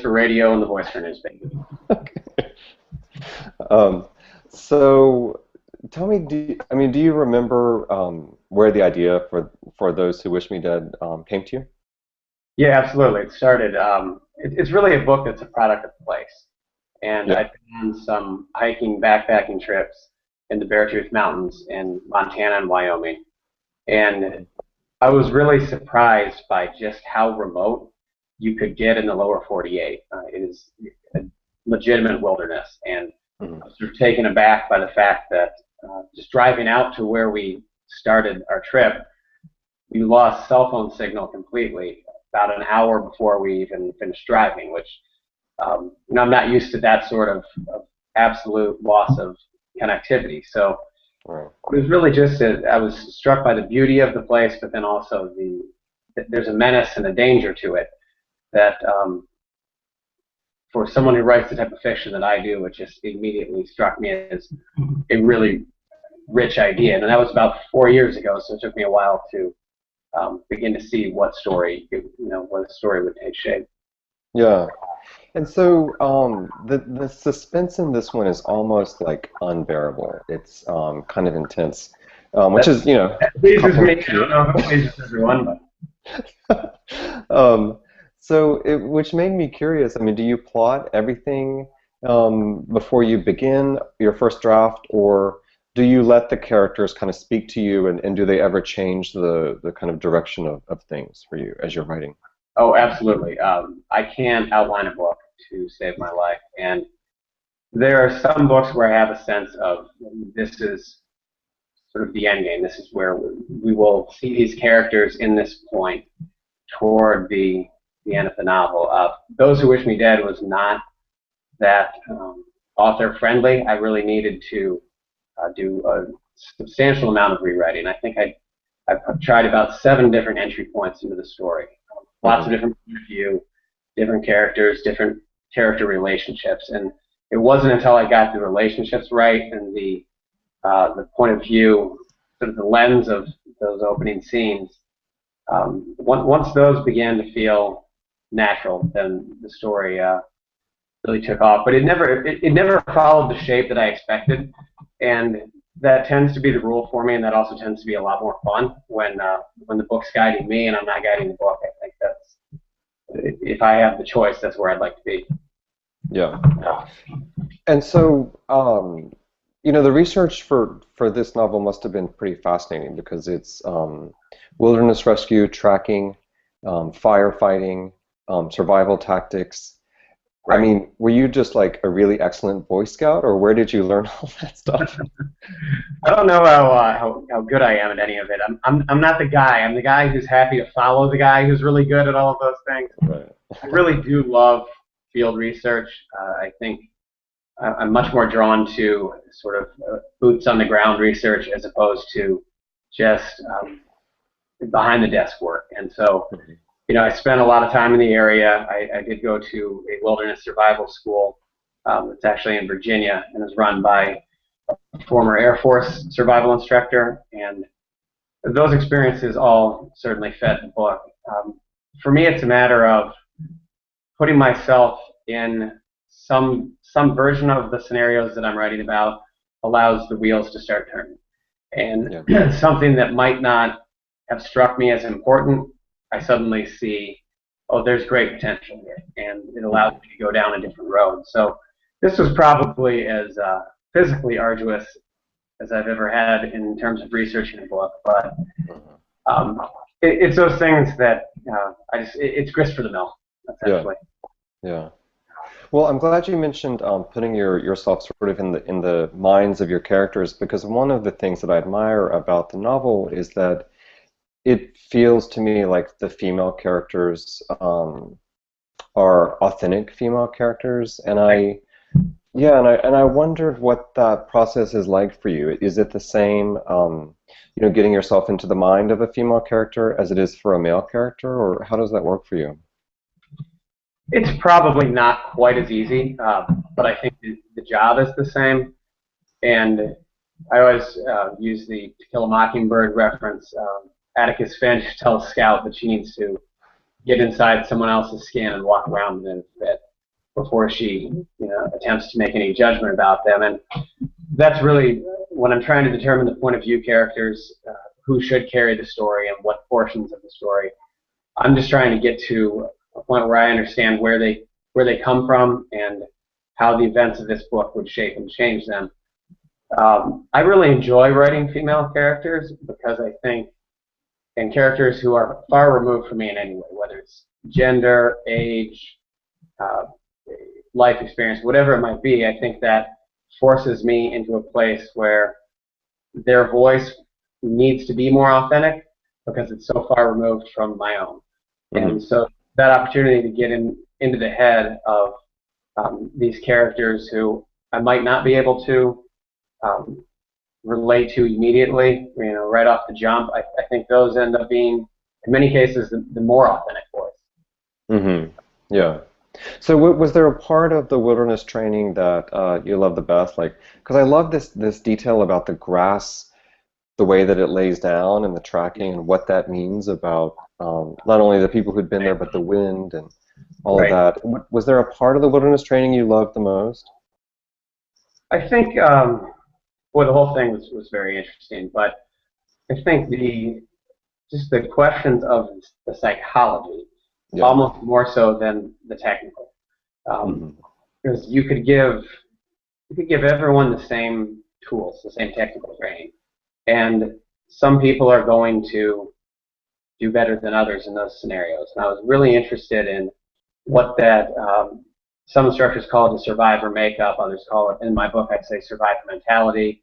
for radio and the voice for news, baby. Okay. Um, so tell me, do you remember where the idea for Those Who Wish Me Dead came to you? Yeah, absolutely. It started. It's really a book that's a product of place, and Yeah. I've been on some hiking, backpacking trips in the Beartooth Mountains in Montana and Wyoming, and I was really surprised by just how remote you could get in the lower 48. It is a legitimate wilderness, and Mhm. I was sort of taken aback by the fact that just driving out to where we started our trip, we lost cell phone signal completely about an hour before we even finished driving, which I'm not used to that sort of absolute loss of connectivity. So Right. it was really just I was struck by the beauty of the place, but then also there's a menace and a danger to it that for someone who writes the type of fiction that I do, it just immediately struck me as a really rich idea. And that was about 4 years ago, so it took me a while to begin to see what story would take shape. Yeah. And so the suspense in this one is almost like unbearable. It's kind of intense, which That, is, that pleases me. compliment to I don't you. know if it pleases everyone, but Um, which made me curious. I mean, do you plot everything before you begin your first draft, or do you let the characters kind of speak to you, and do they ever change the kind of direction of things for you as you're writing? oh, absolutely. I can't outline a book to save my life, and there are some books where I have a sense of this is sort of the end game. This is where we will see these characters in this point toward the end of the novel. Those Who Wish Me Dead was not that author friendly. I really needed to do a substantial amount of rewriting. I think I've tried about 7 different entry points into the story. Lots of Hmm. different point of view, different characters, different character relationships, and it wasn't until I got the relationships right and the point of view, sort of the lens of those opening scenes. Once those began to feel natural, then the story really took off. But it never followed the shape that I expected, and that tends to be the rule for me, and that also tends to be a lot more fun when the book's guiding me and I'm not guiding the book. I think that's if I have the choice, that's where I'd like to be. Yeah. And so, the research for this novel must have been pretty fascinating because it's wilderness rescue, tracking, firefighting, survival tactics. I Right. mean, were you just like a really excellent Boy Scout, or where did you learn all that stuff? I don't know how good I am at any of it. I'm not the guy. I'm the guy who's happy to follow the guy who's really good at all of those things. Right. I really do love field research. I think I'm much more drawn to sort of boots on the ground research as opposed to just behind the desk work. And so, Mhm. I spent a lot of time in the area. I did go to a wilderness survival school. It's actually in Virginia and is run by a former Air Force survival instructor. And those experiences all certainly fed the book. For me, it's a matter of putting myself in some version of the scenarios that I'm writing about allows the wheels to start turning. Yeah. And something that might not have struck me as important, I suddenly see, oh, there's great potential here, and it allows Mhm. me to go down a different road. So this was probably as physically arduous as I've ever had in terms of researching a book, but Mhm. um, it's those things that it's grist for the mill, Yeah. essentially. Yeah. Well, I'm glad you mentioned putting yourself sort of in the minds of your characters because one of the things that I admire about the novel is that it feels to me like the female characters are authentic female characters, and I wondered what that process is like for you. Is it the same, getting yourself into the mind of a female character as it is for a male character, or how does that work for you? It's probably not quite as easy, but I think the job is the same. And I always use the To Kill a Mockingbird reference. Atticus Finch tells Scout that she needs to get inside someone else's skin and walk around them a bit before she, attempts to make any judgment about them. And that's really when I'm trying to determine the point of view characters, who should carry the story and what portions of the story. I'm just trying to get to a point where I understand where they come from and how the events of this book would shape and change them. I really enjoy writing female characters because I think, and characters who are far removed from me in any way, whether it's gender, age, uh, life experience, whatever it might be, I think that forces me into a place where their voice needs to be more authentic because it's so far removed from my own. Mm-hmm. And so that opportunity to get into the head of these characters who I might not be able to relate to immediately, right off the jump, I think those end up being, in many cases, the more authentic voice. Mm-hmm. Yeah. So was there a part of the wilderness training that you loved the best? Like, because I love this detail about the grass, the way that it lays down and the tracking and what that means about not only the people who'd been there, but the wind and all Right. of that. Was there a part of the wilderness training you loved the most? I think, well, the whole thing was very interesting, but I think just the questions of the psychology, Yeah. almost more so than the technical. Mm-hmm. Because you could give everyone the same tools, the same technical training, and some people are going to do better than others in those scenarios. And I was really interested in what that some instructors call it the survivor makeup, others call it, in my book I'd say survivor mentality.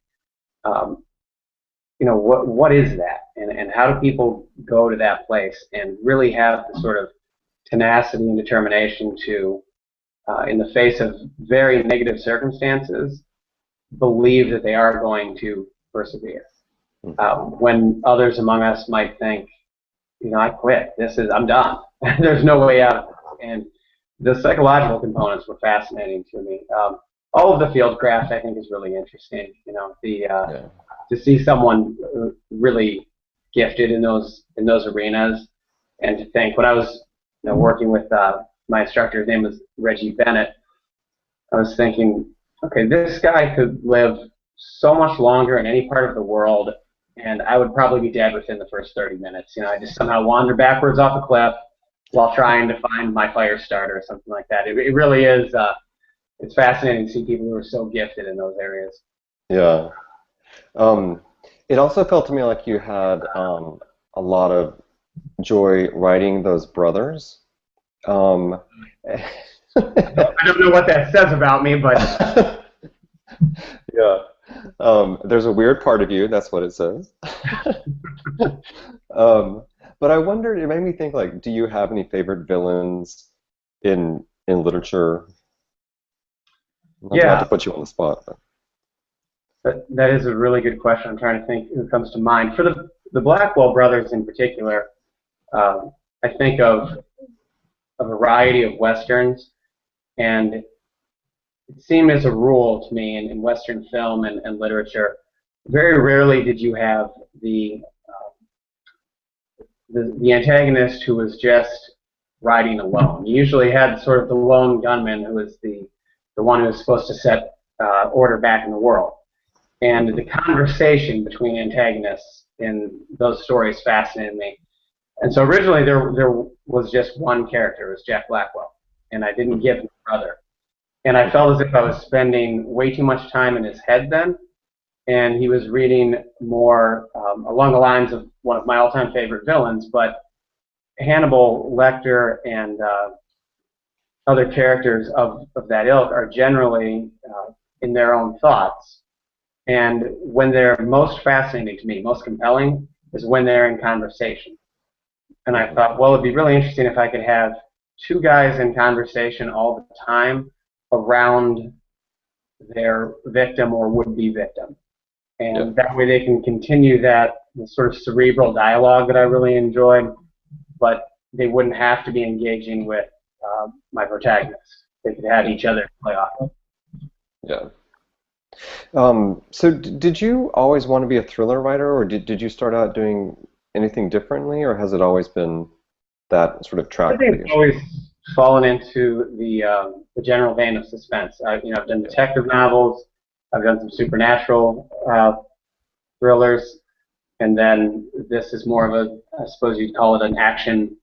What is that, and how do people go to that place and really have the sort of tenacity and determination to, in the face of very negative circumstances, believe that they are going to persevere. When others among us might think, I quit. I'm done. There's no way out of this. And the psychological components were fascinating to me. All of the field craft, I think, is really interesting. To see someone really gifted in those arenas, and to think when I was working with my instructor, his name was Reggie Bennett. I was thinking, okay, this guy could live so much longer in any part of the world, and I would probably be dead within the first 30 minutes. I just somehow wander backwards off a cliff while trying to find my fire starter or something like that. It really is. It's fascinating to see people who are so gifted in those areas. Yeah. It also felt to me like you had a lot of joy writing those brothers. I don't know what that says about me, but yeah. There's a weird part of you, that's what it says. But I wondered, it made me think, like, do you have any favorite villains in literature? Not to put you on the spot. But that is a really good question. I'm trying to think who comes to mind. For the Blackwell brothers in particular, I think of a variety of Westerns, and it seemed as a rule to me in Western film and literature, very rarely did you have the antagonist who was just riding alone. You usually had sort of the lone gunman who was the one who was supposed to set order back in the world. And the conversation between antagonists in those stories fascinated me. And so originally there was just one character, it was Jack Blackwell, and I didn't give him a brother. And I felt as if I was spending way too much time in his head then, and he was reading more along the lines of one of my all-time favorite villains, but Hannibal Lecter and other characters of that ilk are generally in their own thoughts. And when they're most fascinating to me, most compelling, is when they're in conversation. And I thought, well, it'd be really interesting if I could have two guys in conversation all the time around their victim or would-be victim. And that way they can continue that sort of cerebral dialogue that I really enjoyed, but they wouldn't have to be engaging with my protagonist. They could have each other play off of. Yeah. So did you always want to be a thriller writer, or did you start out doing anything differently, or has it always been that sort of I track think for it's you? always fallen into the general vein of suspense. I've done detective novels, I've done some supernatural thrillers, and then this is more of a, I suppose you'd call it an action,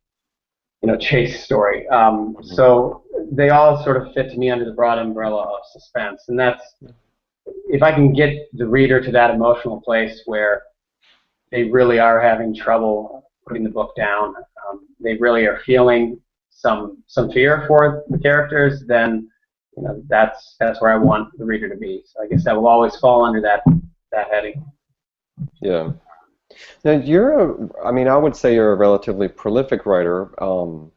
chase story. Mhm. So they all sort of fit to me under the broad umbrella of suspense, and that's if I can get the reader to that emotional place where they really are having trouble putting the book down, they really are feeling some fear for the characters, then that's where I want the reader to be. So I guess that will always fall under that heading. Yeah. Now I mean, I would say you're a relatively prolific writer. And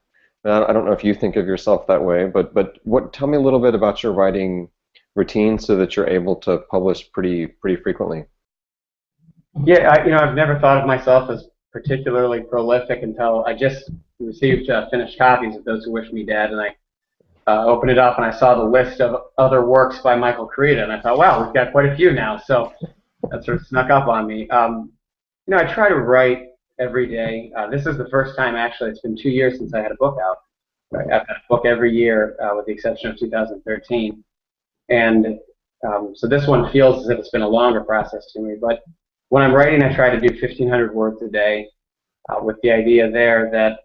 I don't know if you think of yourself that way, but tell me a little bit about your writing routine so that you're able to publish pretty frequently. Yeah, I've never thought of myself as particularly prolific until I just received finished copies of Those Who Wish Me Dead, and I opened it up and I saw the list of other works by Michael Carita, and I thought, wow, we've got quite a few now. So that sort of snuck up on me. I try to write every day. This is the first time, actually, it's been 2 years since I had a book out. Right? Mhm. I've had a book every year, with the exception of 2013. And so this one feels as if it's been a longer process to me. But when I'm writing, I try to do 1,500 words a day, with the idea there that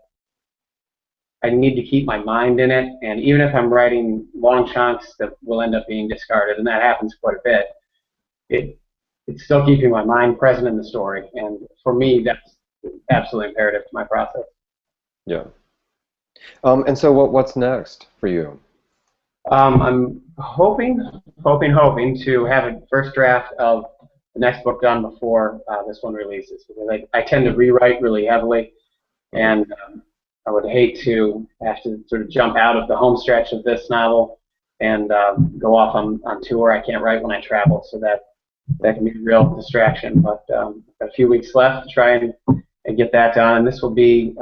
I need to keep my mind in it. And even if I'm writing long chunks that will end up being discarded, and that happens quite a bit, it it's still keeping my mind present in the story. And for me, that's absolutely imperative to my process. Yeah. And so what's next for you? I'm hoping to have a first draft of the next book done before this one releases, because I tend to rewrite really heavily, Mhm. and I would hate to have to sort of jump out of the home stretch of this novel and go off on tour. I can't write when I travel, so that can be a real distraction. But a few weeks left to try and get that done, and this will be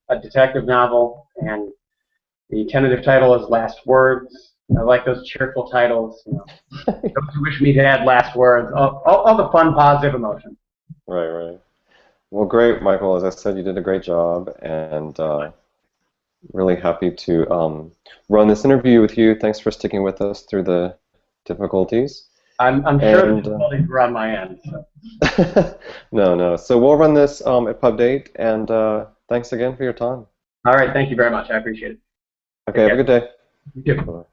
a detective novel, and the tentative title is Last Words. I like those cheerful titles. Those Who Wish Me Dead, Last Words, all the fun, positive emotion. Right, right. Well, great, Michael. As I said, you did a great job, and really happy to run this interview with you. Thanks for sticking with us through the difficulties. I'm sure the And difficulties were on my end. So. no, no. So we'll run this at pub date, and thanks again for your time. All right, thank you very much. I appreciate it. Okay, Take have a care. good day. You too. Bye.